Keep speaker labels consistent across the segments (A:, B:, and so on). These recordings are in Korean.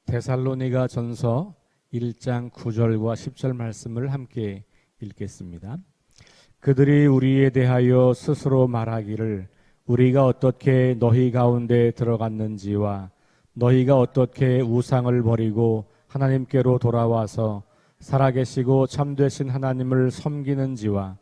A: 데살로니가 전서 1장 9절과 10절 말씀을 함께 읽겠습니다. 그들이 우리에 대하여 스스로 말하기를 우리가 어떻게 너희 가운데 들어갔는지와 너희가 어떻게 우상을 버리고 하나님께로 돌아와서 살아계시고 참되신 하나님을 섬기는지와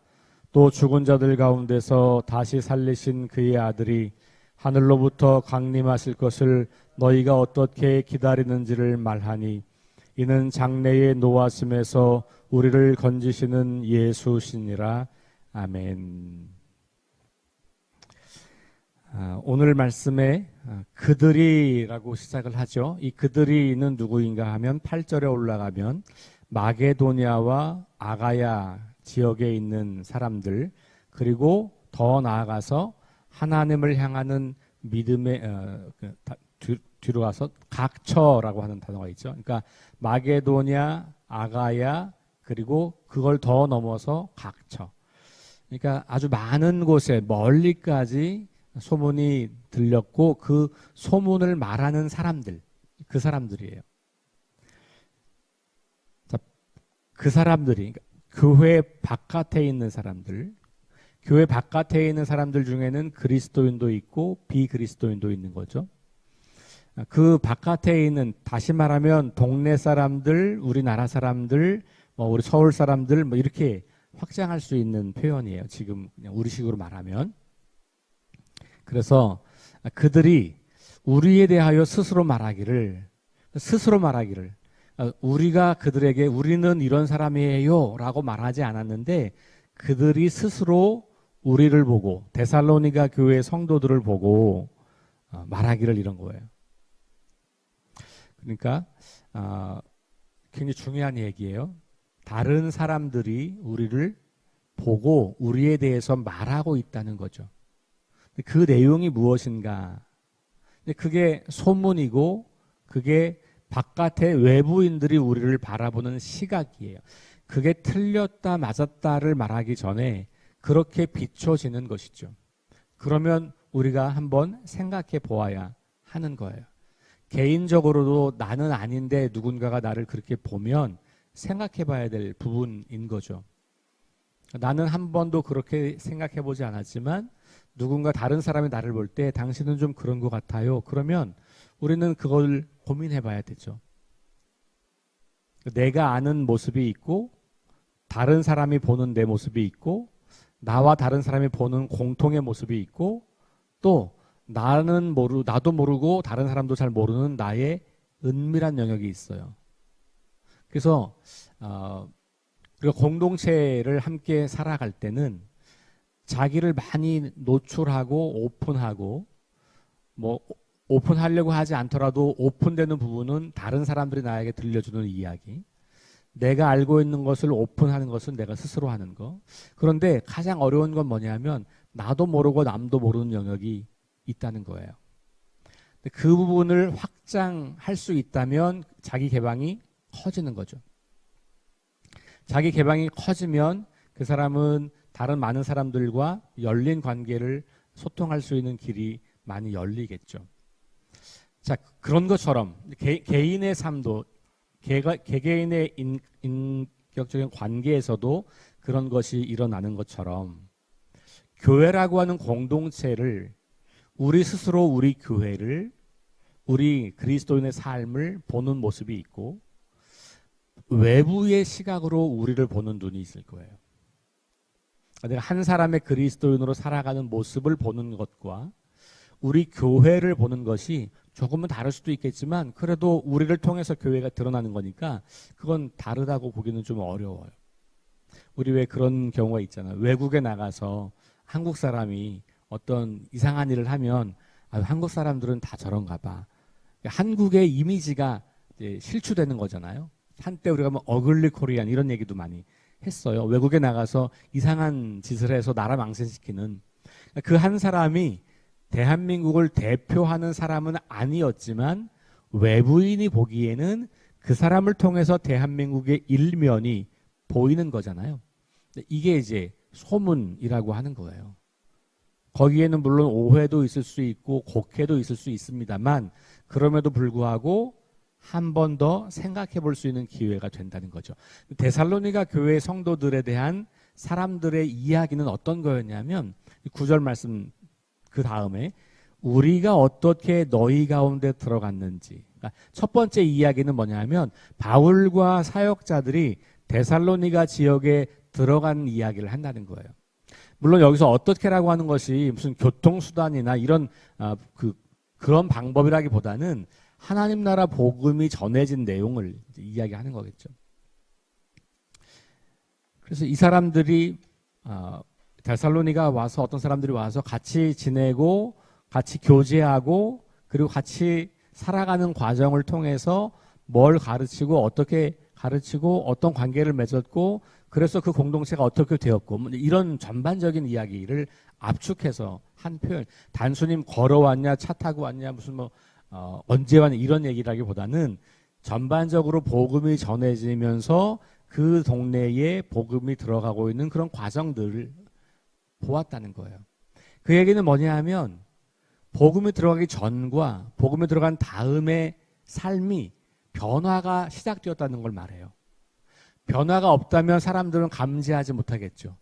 A: 또 죽은 자들 가운데서 다시 살리신 그의 아들이 하늘로부터 강림하실 것을 너희가 어떻게 기다리는지를 말하니 이는 장래의 노하심에서 우리를 건지시는 예수시니라. 아멘. 오늘 말씀에 그들이라고 시작을 하죠. 이 그들이는 누구인가 하면 8절에 올라가면 마게도냐와 아가야 지역에 있는 사람들, 그리고 더 나아가서 하나님을 향하는 믿음의 뒤로 가서 각처라고 하는 단어가 있죠. 그러니까 마게도냐, 아가야, 그리고 그걸 더 넘어서 각처. 그러니까 아주 많은 곳에 멀리까지 소문이 들렸고 그 소문을 말하는 사람들, 그 사람들이에요. 자, 그 사람들이 교회 바깥에 있는 사람들, 교회 바깥에 있는 사람들 중에는 그리스도인도 있고 비그리스도인도 있는 거죠. 그 바깥에 있는, 다시 말하면 동네 사람들, 우리나라 사람들, 우리 서울 사람들 이렇게 확장할 수 있는 표현이에요. 지금 그냥 우리식으로 말하면. 그래서 그들이 우리에 대하여 스스로 말하기를 우리가 그들에게 우리는 이런 사람이에요 라고 말하지 않았는데 그들이 스스로 우리를 보고 데살로니가 교회 성도들을 보고 말하기를 이런 거예요. 그러니까 굉장히 중요한 얘기예요. 다른 사람들이 우리를 보고 우리에 대해서 말하고 있다는 거죠. 그 내용이 무엇인가? 그게 소문이고 그게 바깥의 외부인들이 우리를 바라보는 시각이에요. 그게 틀렸다 맞았다를 말하기 전에 그렇게 비춰지는 것이죠. 그러면 우리가 한번 생각해 보아야 하는 거예요. 개인적으로도 나는 아닌데 누군가가 나를 그렇게 보면 생각해 봐야 될 부분인 거죠. 나는 한 번도 그렇게 생각해 보지 않았지만 누군가 다른 사람이 나를 볼 때 당신은 좀 그런 것 같아요. 그러면 우리는 그걸 고민해 봐야 되죠. 내가 아는 모습이 있고 다른 사람이 보는 내 모습이 있고 나와 다른 사람이 보는 공통의 모습이 있고 또 나도 모르고 다른 사람도 잘 모르는 나의 은밀한 영역이 있어요. 그래서 우리가 공동체를 함께 살아갈 때는 자기를 많이 노출하고 오픈하고 오픈하려고 하지 않더라도 오픈되는 부분은 다른 사람들이 나에게 들려주는 이야기, 내가 알고 있는 것을 오픈하는 것은 내가 스스로 하는 거. 그런데 가장 어려운 건 뭐냐면 나도 모르고 남도 모르는 영역이 있다는 거예요. 그 부분을 확장할 수 있다면 자기 개방이 커지는 거죠. 자기 개방이 커지면 그 사람은 다른 많은 사람들과 열린 관계를 소통할 수 있는 길이 많이 열리겠죠. 자, 그런 것처럼 개인의 삶도 개개인의 인격적인 관계에서도 그런 것이 일어나는 것처럼 교회라고 하는 공동체를 우리 스스로 우리 교회를 우리 그리스도인의 삶을 보는 모습이 있고 외부의 시각으로 우리를 보는 눈이 있을 거예요. 내가 한 사람의 그리스도인으로 살아가는 모습을 보는 것과 우리 교회를 보는 것이 조금은 다를 수도 있겠지만 그래도 우리를 통해서 교회가 드러나는 거니까 그건 다르다고 보기는 좀 어려워요. 우리 왜 그런 경우가 있잖아요. 외국에 나가서 한국 사람이 어떤 이상한 일을 하면 한국 사람들은 다 저런가 봐. 한국의 이미지가 이제 실추되는 거잖아요. 한때 우리가 어글리 코리안 이런 얘기도 많이 했어요. 외국에 나가서 이상한 짓을 해서 나라 망신시키는 그 한 사람이 대한민국을 대표하는 사람은 아니었지만 외부인이 보기에는 그 사람을 통해서 대한민국의 일면이 보이는 거잖아요. 이게 이제 소문이라고 하는 거예요. 거기에는 물론 오해도 있을 수 있고 곡해도 있을 수 있습니다만 그럼에도 불구하고 한 번 더 생각해 볼 수 있는 기회가 된다는 거죠. 데살로니가 교회 성도들에 대한 사람들의 이야기는 어떤 거였냐면 9절 말씀 그 다음에 우리가 어떻게 너희 가운데 들어갔는지. 그러니까 첫 번째 이야기는 뭐냐면 바울과 사역자들이 데살로니가 지역에 들어간 이야기를 한다는 거예요. 물론 여기서 어떻게라고 하는 것이 무슨 교통수단이나 이런 그런 방법이라기보다는 하나님 나라 복음이 전해진 내용을 이야기하는 거겠죠. 그래서 이 사람들이 데살로니가 와서 어떤 사람들이 와서 같이 지내고 같이 교제하고 그리고 같이 살아가는 과정을 통해서 뭘 가르치고 어떻게 가르치고 어떤 관계를 맺었고 그래서 그 공동체가 어떻게 되었고 이런 전반적인 이야기를 압축해서 한 표현. 단순히 걸어왔냐 차 타고 왔냐 무슨 언제 왔냐 이런 얘기라기보다는 전반적으로 복음이 전해지면서 그 동네에 복음이 들어가고 있는 그런 과정들을 보았다는 거예요. 그 얘기는 뭐냐 하면 복음이 들어가기 전과 복음이 들어간 다음의 삶이 변화가 시작되었다는 걸 말해요. 변화가 없다면 사람들은 감지하지 못하겠죠.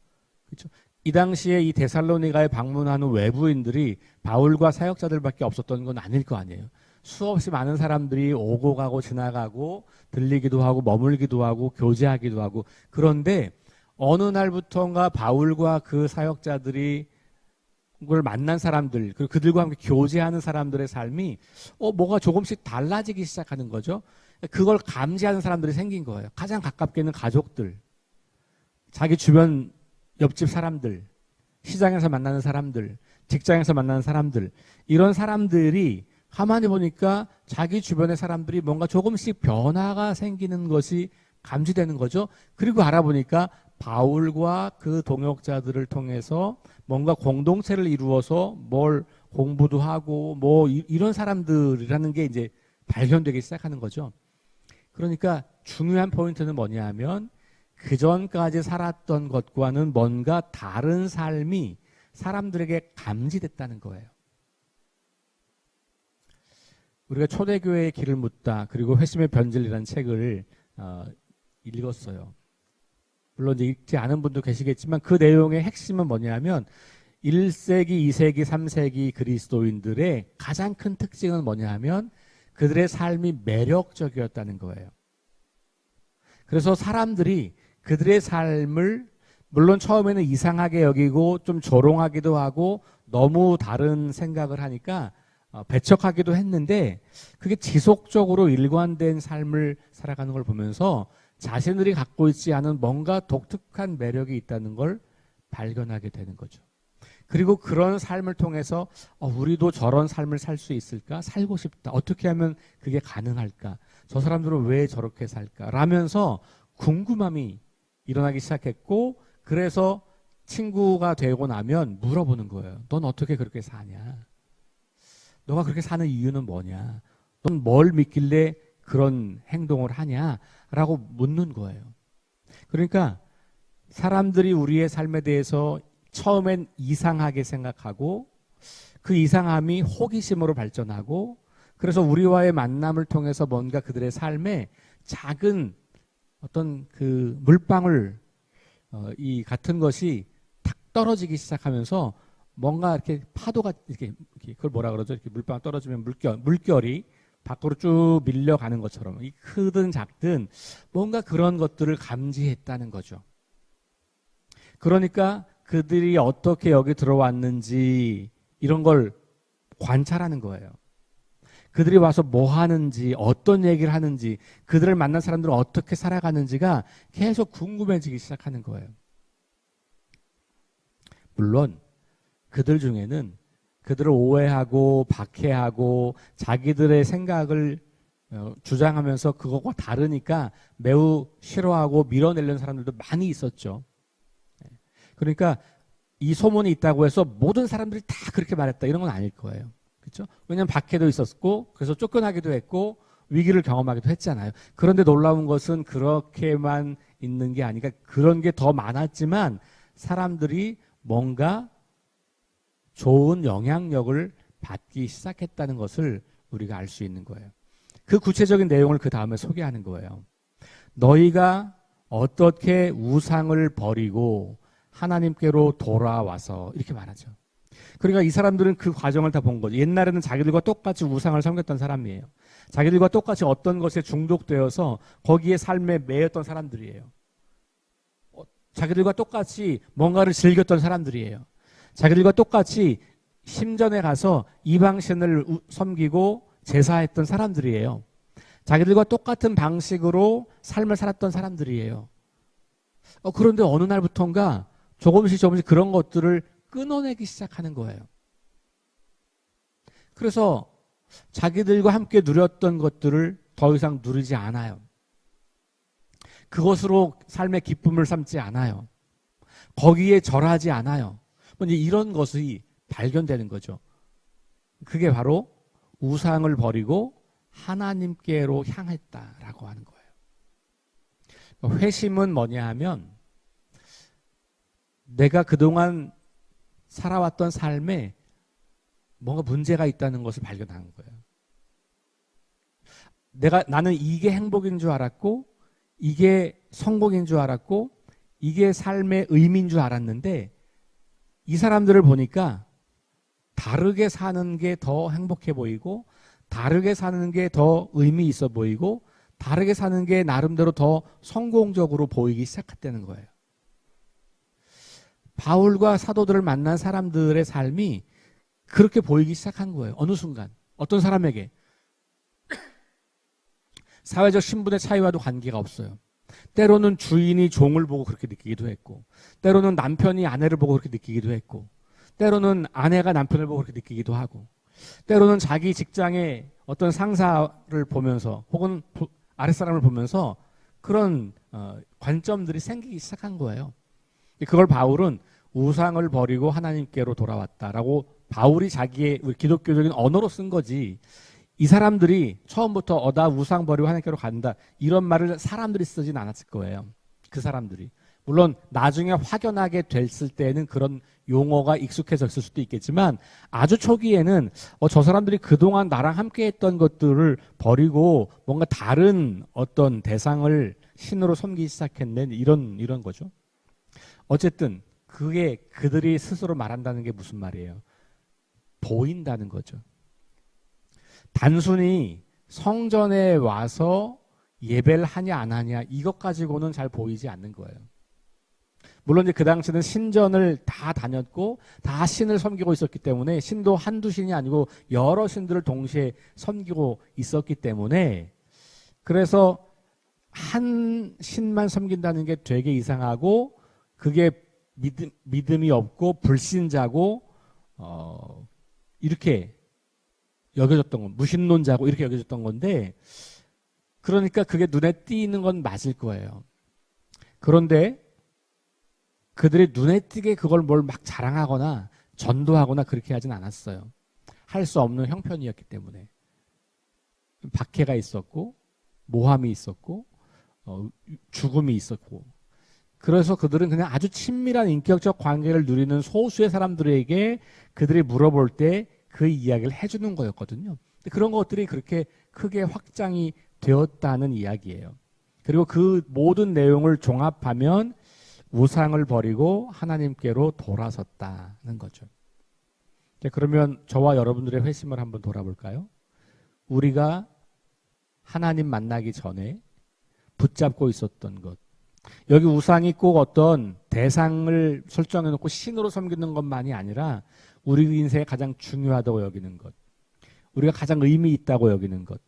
A: 그렇죠? 이 당시에 이 데살로니가에 방문하는 외부인들이 바울과 사역자들밖에 없었던 건 아닐 거 아니에요. 수없이 많은 사람들이 오고 가고 지나가고 들리기도 하고 머물기도 하고 교제하기도 하고 그런데 어느 날부터인가 바울과 그 사역자들이 그걸 만난 사람들 그리고 그들과 함께 교제하는 사람들의 삶이 뭐가 조금씩 달라지기 시작하는 거죠. 그걸 감지하는 사람들이 생긴 거예요. 가장 가깝게 있는 가족들, 자기 주변 옆집 사람들, 시장에서 만나는 사람들, 직장에서 만나는 사람들 이런 사람들이 가만히 보니까 자기 주변의 사람들이 뭔가 조금씩 변화가 생기는 것이 감지되는 거죠. 그리고 알아보니까 바울과 그 동역자들을 통해서 뭔가 공동체를 이루어서 뭘 공부도 하고 이런 사람들이라는 게 이제 발견되기 시작하는 거죠. 그러니까 중요한 포인트는 뭐냐 하면 그 전까지 살았던 것과는 뭔가 다른 삶이 사람들에게 감지됐다는 거예요. 우리가 초대교회의 길을 묻다 그리고 회심의 변질이라는 책을 읽었어요. 물론 이제 읽지 않은 분도 계시겠지만 그 내용의 핵심은 뭐냐면 1세기, 2세기, 3세기 그리스도인들의 가장 큰 특징은 뭐냐 하면 그들의 삶이 매력적이었다는 거예요. 그래서 사람들이 그들의 삶을 물론 처음에는 이상하게 여기고 좀 조롱하기도 하고 너무 다른 생각을 하니까 배척하기도 했는데 그게 지속적으로 일관된 삶을 살아가는 걸 보면서 자신들이 갖고 있지 않은 뭔가 독특한 매력이 있다는 걸 발견하게 되는 거죠. 그리고 그런 삶을 통해서 우리도 저런 삶을 살 수 있을까? 살고 싶다. 어떻게 하면 그게 가능할까? 저 사람들은 왜 저렇게 살까? 라면서 궁금함이 일어나기 시작했고 그래서 친구가 되고 나면 물어보는 거예요. 넌 어떻게 그렇게 사냐? 너가 그렇게 사는 이유는 뭐냐? 넌 뭘 믿길래 그런 행동을 하냐? 라고 묻는 거예요. 그러니까 사람들이 우리의 삶에 대해서 처음엔 이상하게 생각하고 그 이상함이 호기심으로 발전하고 그래서 우리와의 만남을 통해서 뭔가 그들의 삶에 작은 어떤 그 물방울 이 같은 것이 탁 떨어지기 시작하면서 뭔가 이렇게 파도가 이렇게 그걸 뭐라 그러죠? 이렇게 물방울 떨어지면 물결이 밖으로 쭉 밀려가는 것처럼 이 크든 작든 뭔가 그런 것들을 감지했다는 거죠. 그러니까 그들이 어떻게 여기 들어왔는지 이런 걸 관찰하는 거예요. 그들이 와서 뭐 하는지 어떤 얘기를 하는지 그들을 만난 사람들은 어떻게 살아가는지가 계속 궁금해지기 시작하는 거예요. 물론 그들 중에는 그들을 오해하고 박해하고 자기들의 생각을 주장하면서 그것과 다르니까 매우 싫어하고 밀어내려는 사람들도 많이 있었죠. 그러니까 이 소문이 있다고 해서 모든 사람들이 다 그렇게 말했다 이런 건 아닐 거예요. 그렇죠? 왜냐하면 박해도 있었고 그래서 쫓겨나기도 했고 위기를 경험하기도 했잖아요. 그런데 놀라운 것은 그렇게만 있는 게 아니라 그런 게 더 많았지만 사람들이 뭔가 좋은 영향력을 받기 시작했다는 것을 우리가 알 수 있는 거예요. 그 구체적인 내용을 그 다음에 소개하는 거예요. 너희가 어떻게 우상을 버리고 하나님께로 돌아와서 이렇게 말하죠. 그러니까 이 사람들은 그 과정을 다 본 거죠. 옛날에는 자기들과 똑같이 우상을 섬겼던 사람이에요. 자기들과 똑같이 어떤 것에 중독되어서 거기에 삶에 매였던 사람들이에요. 자기들과 똑같이 뭔가를 즐겼던 사람들이에요. 자기들과 똑같이 심전에 가서 이방신을 섬기고 제사했던 사람들이에요. 자기들과 똑같은 방식으로 삶을 살았던 사람들이에요. 그런데 어느 날부턴가 조금씩 그런 것들을 끊어내기 시작하는 거예요. 그래서 자기들과 함께 누렸던 것들을 더 이상 누리지 않아요. 그것으로 삶의 기쁨을 삼지 않아요. 거기에 절하지 않아요. 이런 것이 발견되는 거죠. 그게 바로 우상을 버리고 하나님께로 향했다라고 하는 거예요. 회심은 뭐냐 하면 내가 그동안 살아왔던 삶에 뭔가 문제가 있다는 것을 발견하는 거예요. 나는 이게 행복인 줄 알았고 이게 성공인 줄 알았고 이게 삶의 의미인 줄 알았는데 이 사람들을 보니까 다르게 사는 게 더 행복해 보이고 다르게 사는 게 더 의미 있어 보이고 다르게 사는 게 나름대로 더 성공적으로 보이기 시작했다는 거예요. 바울과 사도들을 만난 사람들의 삶이 그렇게 보이기 시작한 거예요. 어느 순간 어떤 사람에게 사회적 신분의 차이와도 관계가 없어요. 때로는 주인이 종을 보고 그렇게 느끼기도 했고 때로는 남편이 아내를 보고 그렇게 느끼기도 했고 때로는 아내가 남편을 보고 그렇게 느끼기도 하고 때로는 자기 직장의 어떤 상사를 보면서 혹은 아랫사람을 보면서 그런 관점들이 생기기 시작한 거예요. 그걸 바울은 우상을 버리고 하나님께로 돌아왔다라고 바울이 자기의 기독교적인 언어로 쓴 거지 이 사람들이 처음부터 나 우상 버리고 하나님께로 간다 이런 말을 사람들이 쓰진 않았을 거예요. 그 사람들이. 물론 나중에 확연하게 됐을 때는 그런 용어가 익숙해졌을 수도 있겠지만 아주 초기에는 저 사람들이 그동안 나랑 함께 했던 것들을 버리고 뭔가 다른 어떤 대상을 신으로 섬기기 시작했네 이런 거죠. 어쨌든 그게 그들이 스스로 말한다는 게 무슨 말이에요? 보인다는 거죠. 단순히 성전에 와서 예배를 하냐 안 하냐 이것 가지고는 잘 보이지 않는 거예요. 물론 이제 그 당시는 신전을 다 다녔고 다 신을 섬기고 있었기 때문에 신도 한두 신이 아니고 여러 신들을 동시에 섬기고 있었기 때문에 그래서 한 신만 섬긴다는 게 되게 이상하고 그게 믿음이 없고 불신자고 이렇게 여겨졌던 건 무신론자고 이렇게 여겨졌던 건데 그러니까 그게 눈에 띄는 건 맞을 거예요. 그런데 그들이 눈에 띄게 그걸 뭘 막 자랑하거나 전도하거나 그렇게 하진 않았어요. 할 수 없는 형편이었기 때문에. 박해가 있었고 모함이 있었고 죽음이 있었고 그래서 그들은 그냥 아주 친밀한 인격적 관계를 누리는 소수의 사람들에게 그들이 물어볼 때 그 이야기를 해주는 거였거든요. 그런 것들이 그렇게 크게 확장이 되었다는 이야기예요. 그리고 그 모든 내용을 종합하면 우상을 버리고 하나님께로 돌아섰다는 거죠. 그러면 저와 여러분들의 회심을 한번 돌아볼까요? 우리가 하나님 만나기 전에 붙잡고 있었던 것. 여기 우상이 꼭 어떤 대상을 설정해놓고 신으로 섬기는 것만이 아니라 우리 인생에 가장 중요하다고 여기는 것. 우리가 가장 의미 있다고 여기는 것.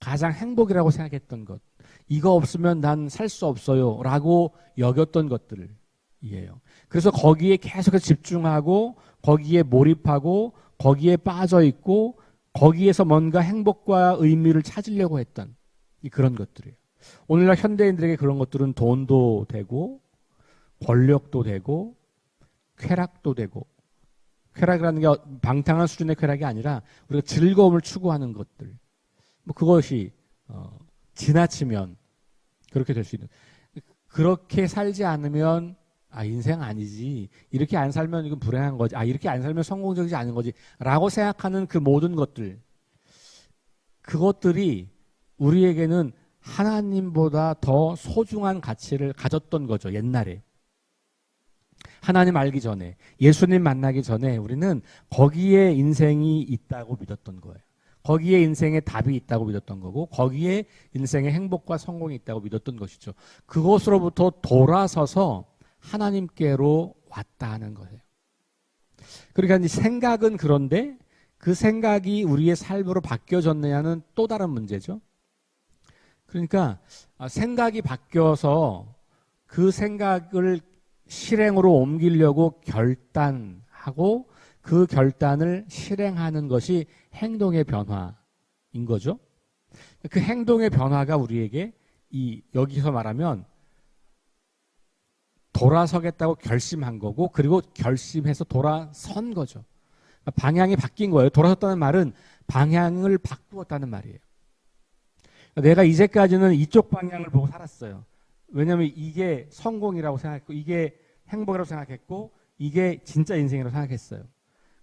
A: 가장 행복이라고 생각했던 것. 이거 없으면 난 살 수 없어요 라고 여겼던 것들이에요. 그래서 거기에 계속해서 집중하고 거기에 몰입하고 거기에 빠져있고 거기에서 뭔가 행복과 의미를 찾으려고 했던 그런 것들이에요. 오늘날 현대인들에게 그런 것들은 돈도 되고 권력도 되고 쾌락도 되고 쾌락이라는 게 방탕한 수준의 쾌락이 아니라 우리가 즐거움을 추구하는 것들 그것이 지나치면 그렇게 될 수 있는 그렇게 살지 않으면 인생 아니지 이렇게 안 살면 이건 불행한 거지 이렇게 안 살면 성공적이지 않은 거지 라고 생각하는 그 모든 것들 그것들이 우리에게는 하나님보다 더 소중한 가치를 가졌던 거죠. 옛날에. 하나님 알기 전에, 예수님 만나기 전에 우리는 거기에 인생이 있다고 믿었던 거예요. 거기에 인생의 답이 있다고 믿었던 거고, 거기에 인생의 행복과 성공이 있다고 믿었던 것이죠. 그것으로부터 돌아서서 하나님께로 왔다 하는 거예요. 그러니까 이제 생각은 그런데 그 생각이 우리의 삶으로 바뀌어졌느냐는 또 다른 문제죠. 그러니까 생각이 바뀌어서 그 생각을 실행으로 옮기려고 결단하고 그 결단을 실행하는 것이 행동의 변화인 거죠. 그 행동의 변화가 우리에게 여기서 말하면 돌아서겠다고 결심한 거고, 그리고 결심해서 돌아선 거죠. 방향이 바뀐 거예요. 돌아섰다는 말은 방향을 바꾸었다는 말이에요. 내가 이제까지는 이쪽 방향을 보고 살았어요. 왜냐하면 이게 성공이라고 생각했고, 이게 행복이라고 생각했고, 이게 진짜 인생이라고 생각했어요.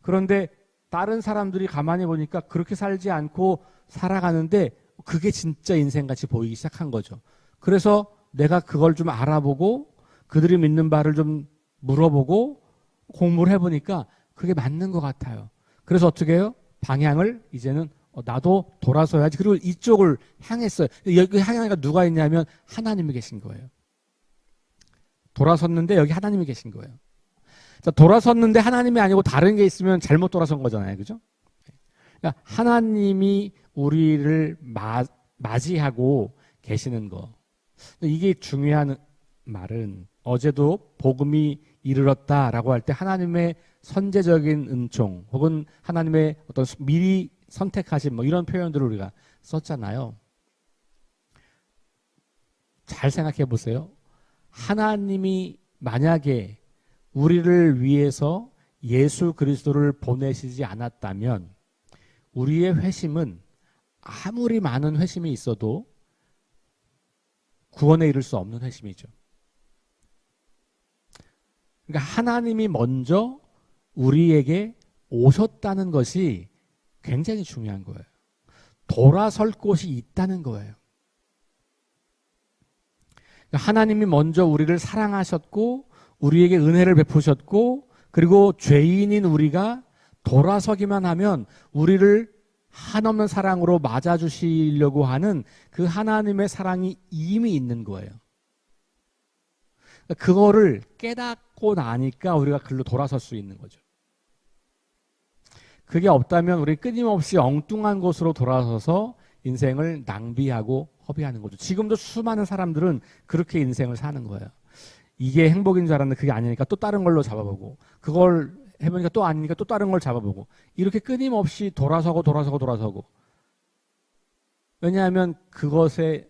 A: 그런데 다른 사람들이 가만히 보니까 그렇게 살지 않고 살아가는데 그게 진짜 인생같이 보이기 시작한 거죠. 그래서 내가 그걸 좀 알아보고 그들이 믿는 바를 좀 물어보고 공부를 해보니까 그게 맞는 것 같아요. 그래서 어떻게 해요? 방향을 이제는 나도 돌아서야지. 그리고 이쪽을 향했어요. 여기 향해가 누가 있냐면 하나님이 계신 거예요. 돌아섰는데 여기 하나님이 계신 거예요. 자, 돌아섰는데 하나님이 아니고 다른 게 있으면 잘못 돌아선 거잖아요. 그죠? 그러니까 하나님이 우리를 맞이하고 계시는 거. 이게 중요한 말은, 어제도 복음이 이르렀다라고 할 때 하나님의 선제적인 은총 혹은 하나님의 어떤 미리 선택하신 이런 표현들을 우리가 썼잖아요. 잘 생각해 보세요. 하나님이 만약에 우리를 위해서 예수 그리스도를 보내시지 않았다면 우리의 회심은 아무리 많은 회심이 있어도 구원에 이를 수 없는 회심이죠. 그러니까 하나님이 먼저 우리에게 오셨다는 것이 굉장히 중요한 거예요. 돌아설 곳이 있다는 거예요. 그러니까 하나님이 먼저 우리를 사랑하셨고 우리에게 은혜를 베푸셨고, 그리고 죄인인 우리가 돌아서기만 하면 우리를 한없는 사랑으로 맞아주시려고 하는 그 하나님의 사랑이 이미 있는 거예요. 그거를 깨닫고 나니까 우리가 글로 돌아설 수 있는 거죠. 그게 없다면 우리 끊임없이 엉뚱한 곳으로 돌아서서 인생을 낭비하고 허비하는 거죠. 지금도 수많은 사람들은 그렇게 인생을 사는 거예요. 이게 행복인 줄 알았는데 그게 아니니까 또 다른 걸로 잡아보고, 그걸 해보니까 또 아니니까 또 다른 걸 잡아보고, 이렇게 끊임없이 돌아서고 왜냐하면 그것에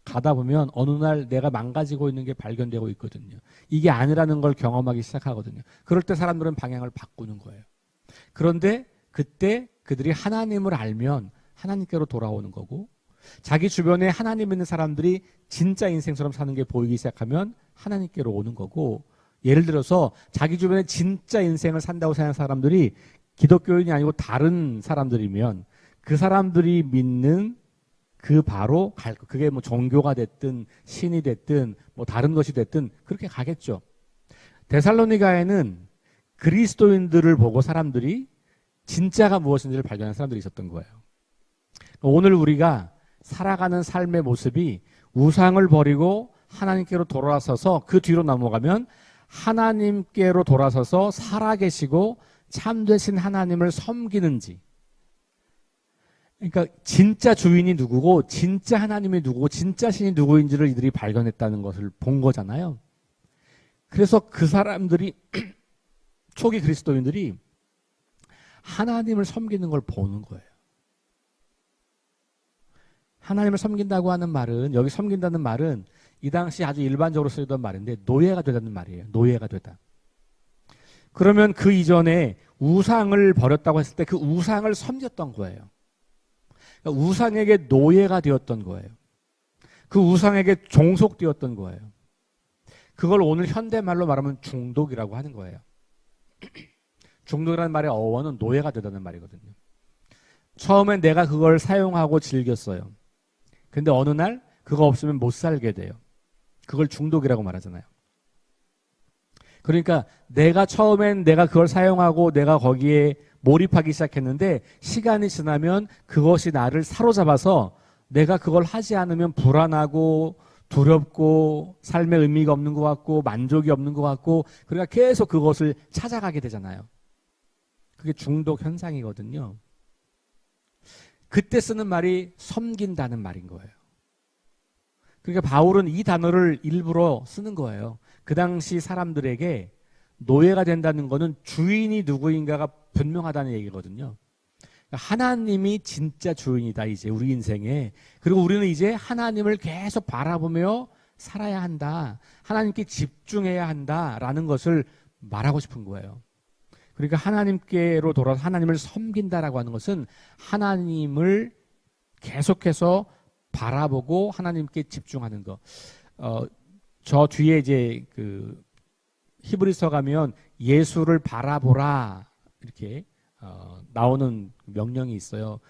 A: 가다 보면 어느 날 내가 망가지고 있는 게 발견되고 있거든요. 이게 아니라는 걸 경험하기 시작하거든요. 그럴 때 사람들은 방향을 바꾸는 거예요. 그런데 그때 그들이 하나님을 알면 하나님께로 돌아오는 거고, 자기 주변에 하나님 있는 사람들이 진짜 인생처럼 사는 게 보이기 시작하면 하나님께로 오는 거고, 예를 들어서 자기 주변에 진짜 인생을 산다고 생각하는 사람들이 기독교인이 아니고 다른 사람들이면 그 사람들이 믿는 그 바로 그게 종교가 됐든 신이 됐든 다른 것이 됐든 그렇게 가겠죠. 데살로니가에는 그리스도인들을 보고 사람들이 진짜가 무엇인지를 발견한 사람들이 있었던 거예요. 오늘 우리가 살아가는 삶의 모습이 우상을 버리고 하나님께로 돌아서서 그 뒤로 넘어가면 하나님께로 돌아서서 살아계시고 참되신 하나님을 섬기는지, 그러니까 진짜 주인이 누구고 진짜 하나님이 누구고 진짜 신이 누구인지를 이들이 발견했다는 것을 본 거잖아요. 그래서 그 사람들이 초기 그리스도인들이 하나님을 섬기는 걸 보는 거예요. 하나님을 섬긴다고 하는 말은, 여기 섬긴다는 말은 이 당시 아주 일반적으로 쓰이던 말인데 노예가 되다는 말이에요. 노예가 되다. 그러면 그 이전에 우상을 버렸다고 했을 때 그 우상을 섬겼던 거예요. 그러니까 우상에게 노예가 되었던 거예요. 그 우상에게 종속되었던 거예요. 그걸 오늘 현대말로 말하면 중독이라고 하는 거예요. 중독이라는 말의 어원은 노예가 되다는 말이거든요. 처음엔 내가 그걸 사용하고 즐겼어요. 근데 어느 날 그거 없으면 못 살게 돼요. 그걸 중독이라고 말하잖아요. 그러니까 내가 처음엔 내가 그걸 사용하고 내가 거기에 몰입하기 시작했는데 시간이 지나면 그것이 나를 사로잡아서 내가 그걸 하지 않으면 불안하고 두렵고 삶에 의미가 없는 것 같고 만족이 없는 것 같고 그러니까 계속 그것을 찾아가게 되잖아요. 그게 중독 현상이거든요. 그때 쓰는 말이 섬긴다는 말인 거예요. 그러니까 바울은 이 단어를 일부러 쓰는 거예요. 그 당시 사람들에게 노예가 된다는 것은 주인이 누구인가가 분명하다는 얘기거든요. 하나님이 진짜 주인이다, 이제 우리 인생에. 그리고 우리는 이제 하나님을 계속 바라보며 살아야 한다. 하나님께 집중해야 한다라는 것을 말하고 싶은 거예요. 그러니까 하나님께로 돌아서 하나님을 섬긴다라고 하는 것은 하나님을 계속해서 바라보고 하나님께 집중하는 거. 저 뒤에 이제 그 히브리서 가면 예수를 바라보라 이렇게 나오는 명령이 있어요.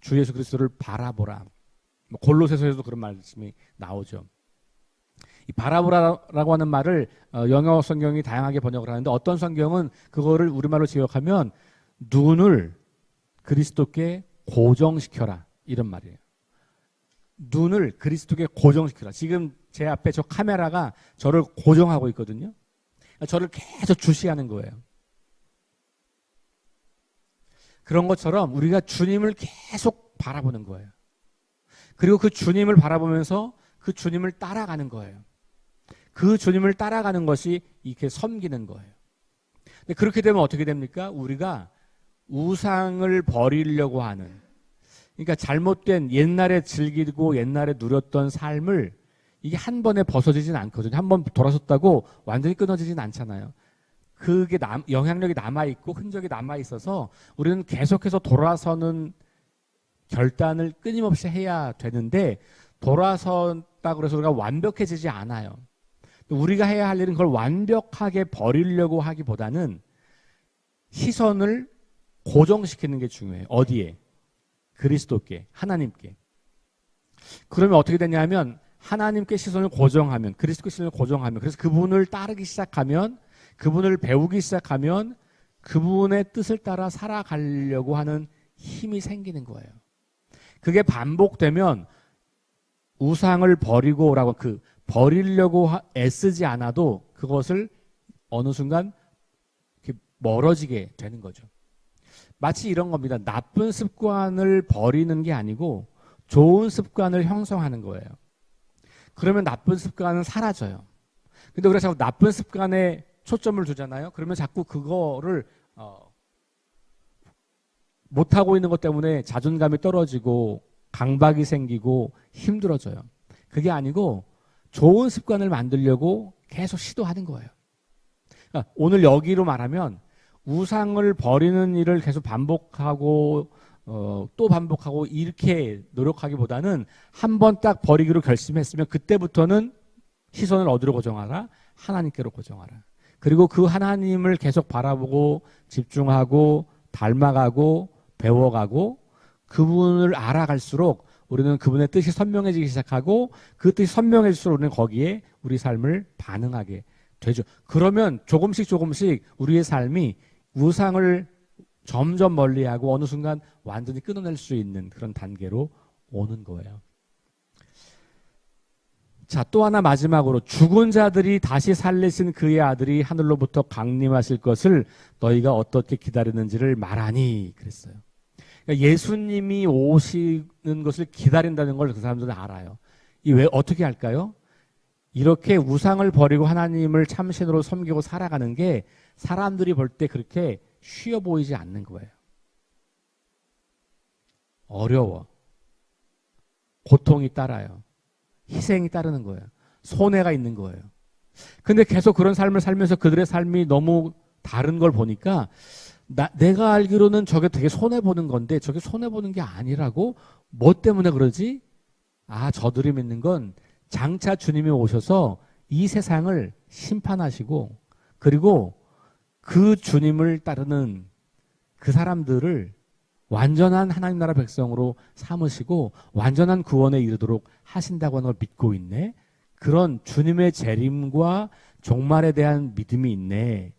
A: 주 예수 그리스도를 바라보라. 골로새서에도 그런 말씀이 나오죠. 이 바라보라라고 하는 말을 영어 성경이 다양하게 번역을 하는데 어떤 성경은 그거를 우리말로 지역하면 눈을 그리스도께 고정시켜라 이런 말이에요. 눈을 그리스도께 고정시켜라. 지금 제 앞에 저 카메라가 저를 고정하고 있거든요. 저를 계속 주시하는 거예요. 그런 것처럼 우리가 주님을 계속 바라보는 거예요. 그리고 그 주님을 바라보면서 그 주님을 따라가는 거예요. 그 주님을 따라가는 것이 이렇게 섬기는 거예요. 근데 그렇게 되면 어떻게 됩니까? 우리가 우상을 버리려고 하는, 그러니까 잘못된 옛날에 즐기고 옛날에 누렸던 삶을 이게 한 번에 벗어지진 않거든요. 한 번 돌아섰다고 완전히 끊어지진 않잖아요. 그게 영향력이 남아있고 흔적이 남아있어서 우리는 계속해서 돌아서는 결단을 끊임없이 해야 되는데 돌아섰다고 해서 우리가 완벽해지지 않아요. 우리가 해야 할 일은 그걸 완벽하게 버리려고 하기보다는 시선을 고정시키는 게 중요해요. 어디에? 그리스도께, 하나님께. 그러면 어떻게 되냐면 하나님께 시선을 고정하면, 그리스도께 시선을 고정하면, 그래서 그분을 따르기 시작하면, 그분을 배우기 시작하면 그분의 뜻을 따라 살아가려고 하는 힘이 생기는 거예요. 그게 반복되면 우상을 버리고라고 버리려고 애쓰지 않아도 그것을 어느 순간 이렇게 멀어지게 되는 거죠. 마치 이런 겁니다. 나쁜 습관을 버리는 게 아니고 좋은 습관을 형성하는 거예요. 그러면 나쁜 습관은 사라져요. 근데 우리가 자꾸 나쁜 습관에 초점을 두잖아요. 그러면 자꾸 그거를 못하고 있는 것 때문에 자존감이 떨어지고 강박이 생기고 힘들어져요. 그게 아니고 좋은 습관을 만들려고 계속 시도하는 거예요. 그러니까 오늘 여기로 말하면 우상을 버리는 일을 계속 반복하고 또 반복하고 이렇게 노력하기보다는 한 번 딱 버리기로 결심했으면 그때부터는 시선을 어디로 고정하라? 하나님께로 고정하라. 그리고 그 하나님을 계속 바라보고 집중하고 닮아가고 배워가고 그분을 알아갈수록 우리는 그분의 뜻이 선명해지기 시작하고 그 뜻이 선명해질수록 우리는 거기에 우리 삶을 반응하게 되죠. 그러면 조금씩 우리의 삶이 우상을 점점 멀리하고 어느 순간 완전히 끊어낼 수 있는 그런 단계로 오는 거예요. 자, 또 하나 마지막으로 죽은 자들이 다시 살리신 그의 아들이 하늘로부터 강림하실 것을 너희가 어떻게 기다리는지를 말하니 그랬어요. 그러니까 예수님이 오시는 것을 기다린다는 걸 그 사람들은 알아요. 왜 어떻게 할까요? 이렇게 우상을 버리고 하나님을 참신으로 섬기고 살아가는 게 사람들이 볼 때 그렇게 쉬워 보이지 않는 거예요. 어려워. 고통이 따라요. 희생이 따르는 거예요. 손해가 있는 거예요. 근데 계속 그런 삶을 살면서 그들의 삶이 너무 다른 걸 보니까 내가 알기로는 저게 되게 손해보는 건데 저게 손해보는 게 아니라고? 뭐 때문에 그러지? 저들이 믿는 건 장차 주님이 오셔서 이 세상을 심판하시고 그리고 그 주님을 따르는 그 사람들을 완전한 하나님 나라 백성으로 삼으시고 완전한 구원에 이르도록 하신다고 하는 걸 믿고 있네. 그런 주님의 재림과 종말에 대한 믿음이 있네.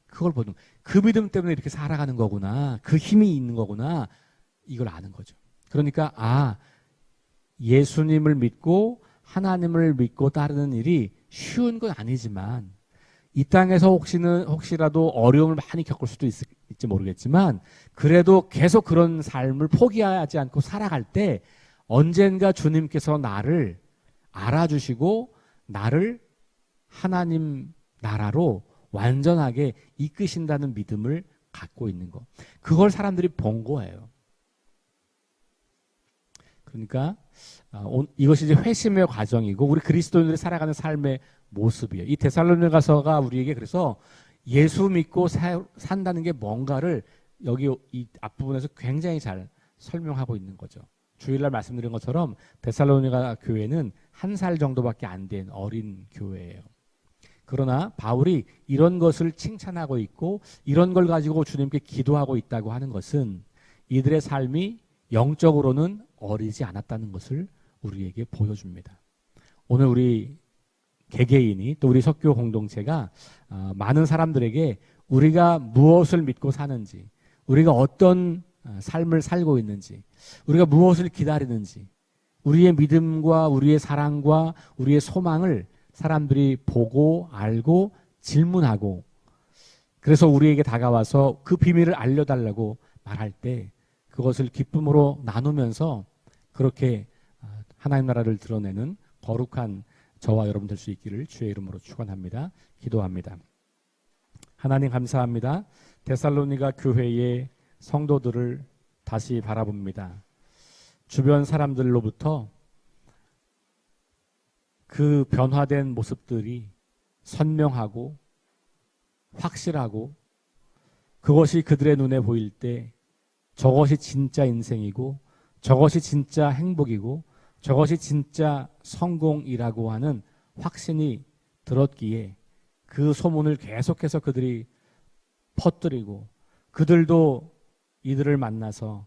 A: 그걸 보는 그 믿음 때문에 이렇게 살아가는 거구나. 그 힘이 있는 거구나. 이걸 아는 거죠. 그러니까 예수님을 믿고 하나님을 믿고 따르는 일이 쉬운 건 아니지만 이 땅에서 혹시라도 어려움을 많이 겪을 수도 있을지 모르겠지만 그래도 계속 그런 삶을 포기하지 않고 살아갈 때 언젠가 주님께서 나를 알아주시고 나를 하나님 나라로 완전하게 이끄신다는 믿음을 갖고 있는 거. 그걸 사람들이 본 거예요. 그러니까 이것이 이제 회심의 과정이고 우리 그리스도인들이 살아가는 삶의 모습이에요. 이 데살로니가서가 우리에게 그래서 예수 믿고 산다는 게 뭔가를 여기 이 앞부분에서 굉장히 잘 설명하고 있는 거죠. 주일날 말씀드린 것처럼 데살로니가 교회는 1살 정도밖에 안 된 어린 교회예요. 그러나 바울이 이런 것을 칭찬하고 있고 이런 걸 가지고 주님께 기도하고 있다고 하는 것은 이들의 삶이 영적으로는 어리지 않았다는 것을 우리에게 보여줍니다. 오늘 우리 개개인이 또 우리 석교 공동체가 많은 사람들에게 우리가 무엇을 믿고 사는지, 우리가 어떤 삶을 살고 있는지, 우리가 무엇을 기다리는지, 우리의 믿음과 우리의 사랑과 우리의 소망을 사람들이 보고 알고 질문하고 그래서 우리에게 다가와서 그 비밀을 알려달라고 말할 때 그것을 기쁨으로 나누면서 그렇게 하나님 나라를 드러내는 거룩한 저와 여러분 될 수 있기를 주의 이름으로 축원합니다. 기도합니다. 하나님 감사합니다. 데살로니가 교회의 성도들을 다시 바라봅니다. 주변 사람들로부터 그 변화된 모습들이 선명하고 확실하고 그것이 그들의 눈에 보일 때 저것이 진짜 인생이고 저것이 진짜 행복이고 저것이 진짜 성공이라고 하는 확신이 들었기에 그 소문을 계속해서 그들이 퍼뜨리고 그들도 이들을 만나서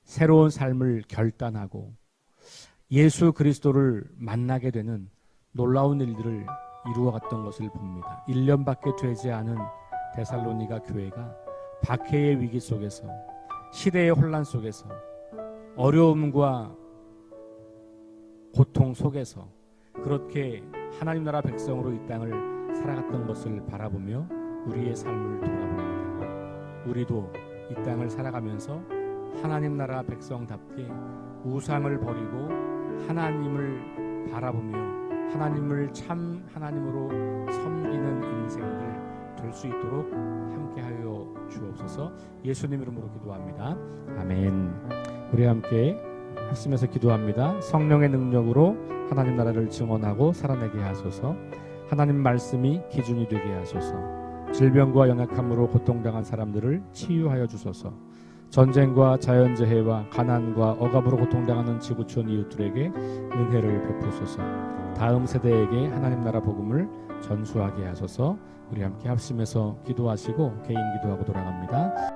A: 새로운 삶을 결단하고 예수 그리스도를 만나게 되는 놀라운 일들을 이루어갔던 것을 봅니다. 1년밖에 되지 않은 데살로니가 교회가 박해의 위기 속에서 시대의 혼란 속에서 어려움과 고통 속에서 그렇게 하나님 나라 백성으로 이 땅을 살아갔던 것을 바라보며 우리의 삶을 돌아봅니다. 우리도 이 땅을 살아가면서 하나님 나라 백성답게 우상을 버리고 하나님을 바라보며 하나님을 참 하나님으로 섬기는 인생들 될 수 있도록 함께하여 주옵소서. 예수님 이름으로 기도합니다. 아멘. 우리 함께 합심해서 기도합니다. 성령의 능력으로 하나님 나라를 증언하고 살아내게 하소서. 하나님 말씀이 기준이 되게 하소서. 질병과 연약함으로 고통당한 사람들을 치유하여 주소서. 전쟁과 자연재해와 가난과 억압으로 고통당하는 지구촌 이웃들에게 은혜를 베푸소서. 다음 세대에게 하나님 나라 복음을 전수하게 하소서. 우리 함께 합심해서 기도하시고 개인 기도하고 돌아갑니다.